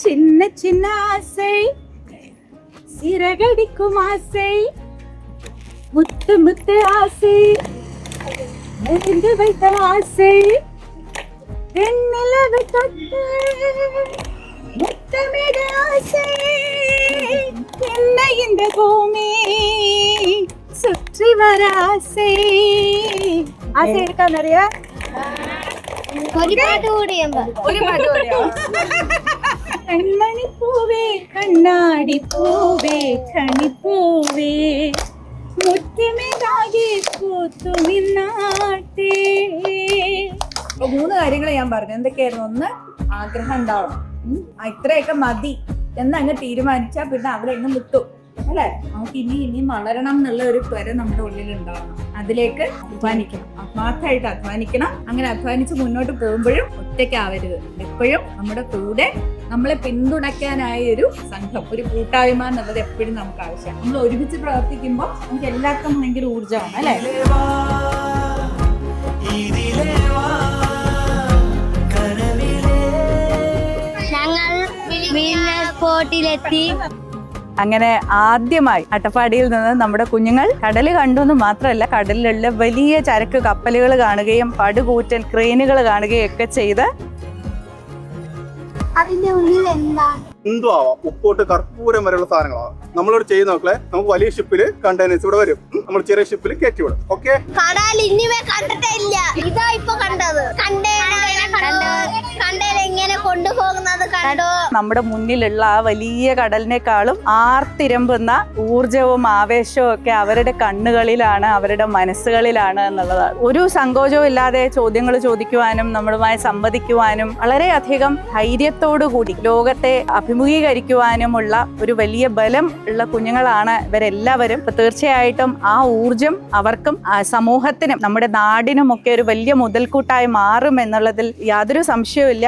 சின்ன சின்ன ஆசை சிறகடிக்கும் ஆசை முத்து முத்து ஆசை நெருங்கி வைத்த ஆசை வெண்ணிலவு தொட்டு முத்தமிட ஆசை என்ன இந்த பூமி சுற்றி வர ஆசை ஆசை இருக்கா நிறைய கண்மணி பூவே കണ്ണാടി പൂവേ കണിപ്പൂവേ മുറ്റമേതാകെ പൂത്തു നിന്നാട്ടേ. അപ്പൊ 3 കാര്യങ്ങൾ ഞാൻ പറഞ്ഞു. എന്തൊക്കെയായിരുന്നു? ഒന്ന്, ആഗ്രഹം ഉണ്ടാവണം. ഇത്രയൊക്കെ മതി എന്നങ്ങ് തീരുമാനിച്ചാൽ പിന്നെ അവിടെ എങ്ങും വിട്ടും അല്ലെ. നമുക്ക് ഇനിയും വളരണം എന്നുള്ള ഒരു ത്വര നമ്മുടെ ഉള്ളിൽ ഉണ്ടാവണം. അതിലേക്ക് അധ്വാനിക്കണം, ആത്മാർത്ഥമായിട്ട് അധ്വാനിക്കണം. അങ്ങനെ അധ്വാനിച്ച് മുന്നോട്ട് പോകുമ്പോഴും ഒറ്റയ്ക്കാവരുത്. എപ്പോഴും നമ്മുടെ കൂടെ നമ്മളെ പിന്തുണയ്ക്കാനായ ഒരു സംഘം, ഒരു കൂട്ടായ്മ എന്നുള്ളത് എപ്പോഴും നമുക്ക് ആവശ്യമാണ്. നമ്മൾ ഒരുമിച്ച് പ്രവർത്തിക്കുമ്പോൾ നമുക്ക് എല്ലാവർക്കും ഭയങ്കര ഊർജ്ജമാണ് അല്ലെ. അങ്ങനെ ആദ്യമായി അട്ടപ്പാടിയിൽ നിന്ന് നമ്മുടെ കുഞ്ഞുങ്ങൾ കടൽ കണ്ടു എന്ന് മാത്രമല്ല, കടലിലുള്ള വലിയ ചരക്ക് കപ്പലുകൾ കാണുകയും പടുകൂറ്റൻ ക്രെയിനുകൾ കാണുകയും ഒക്കെ ചെയ്ത് അതിന്റെ ഉള്ളിൽ എന്തോ ആവാം, ഉപ്പോട്ട് കർപ്പൂരം വരെയുള്ള സാധനങ്ങളാവാം. നമ്മളോട് ചെയ്യുന്ന നോക്കളെ, നമുക്ക് വലിയ ഷിപ്പില് കണ്ടെയ്നേഴ്സ് ഇവിടെ വരും, നമ്മൾ ചെറിയ ഷിപ്പിൽ കയറ്റി വിടും. ഓക്കെ, കടൽ ഇനിമേ കണ്ടിട്ടില്ല, ഇതാ ഇപ്പൊ കണ്ടത്. ഇങ്ങനെ കൊണ്ടുപോകുന്നത് കണ്ടോ? നമ്മുടെ മുന്നിലുള്ള ആ വലിയ കടലിനേക്കാളും ആർത്തിരമ്പുന്ന ഊർജവും ആവേശവും ഒക്കെ അവരുടെ കണ്ണുകളിലാണ്, അവരുടെ മനസ്സുകളിലാണ് എന്നുള്ളതാണ്. ഒരു സങ്കോചവും ഇല്ലാതെ ചോദ്യങ്ങൾ ചോദിക്കുവാനും നമ്മളുമായി സംവദിക്കുവാനും വളരെയധികം ധൈര്യത്തോടു കൂടി ലോകത്തെ അഭിമുഖീകരിക്കുവാനുമുള്ള ഒരു വലിയ ബലം ഉള്ള കുഞ്ഞുങ്ങളാണ് ഇവരെല്ലാവരും. അപ്പൊ തീർച്ചയായിട്ടും ആ ഊർജം അവർക്കും സമൂഹത്തിനും നമ്മുടെ നാടിനും ഒക്കെ ഒരു വലിയ മുതൽക്കൂട്ടായി മാറും എന്നുള്ളതിൽ യാതൊരു സംശയവുമില്ല.